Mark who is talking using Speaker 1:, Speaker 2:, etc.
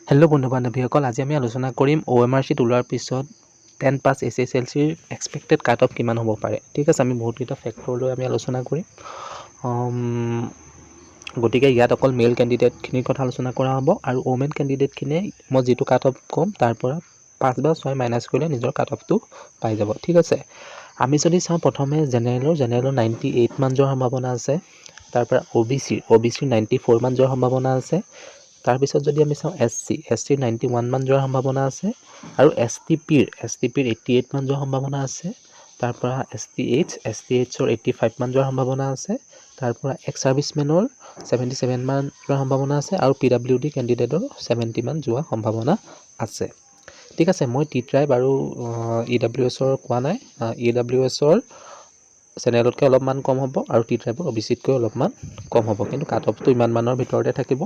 Speaker 1: Hello' বন্ধু বান্ধৱীসকল, আজি আমি আলোচনা কৰিম OMR চিট ওলোৱাৰ পিছত 10 পাছ SSLCৰ এক্সপেক্টেড কাট অফ কিমান হ'ব পাৰে। ঠিক আছে, আমি বহুতকেইটা ফেক্টৰ লৈ আমি আলোচনা কৰিম। গতিকে ইয়াত অকল মেল কেণ্ডিডেটখিনিৰ কথা আলোচনা কৰা হ'ব আৰু ওমেন কেণ্ডিডেটখিনিয়ে মই যিটো কাট অফ ক'ম তাৰ পৰা 5 বা 6 মাইনাছ কৰিলে নিজৰ কাট অফটো পাই যাব। ঠিক আছে, আমি যদি চাওঁ প্ৰথমে জেনেৰেলৰ 98 মান যোৱাৰ সম্ভাৱনা আছে। তাৰপৰা OBCৰ 94 মান যোৱাৰ সম্ভাৱনা আছে। তাৰপিছত যদি আমি চাওঁ SCৰ 91 মান যোৱাৰ সম্ভাৱনা আছে আৰু STPৰ 88 মান যোৱাৰ সম্ভাৱনা আছে। তাৰপৰা STHৰ 85 মান যোৱাৰ সম্ভাৱনা আছে। তাৰপৰা এক্স ছাৰ্ভিচমেনৰ 77 মান যোৱাৰ সম্ভাৱনা আছে আৰু PWD কেণ্ডিডেটৰ 70 মান যোৱাৰ সম্ভাৱনা আছে। ঠিক আছে, মই টি ট্ৰাইব আৰু EWSৰ কোৱা নাই। EWSৰ জেনেৰেলতকৈ অলপমান কম হ'ব আৰু টি ট্ৰাইবৰ OBCতকৈ অলপমান কম হ'ব, কিন্তু কাট অফটো ইমান মানৰ ভিতৰতে থাকিব।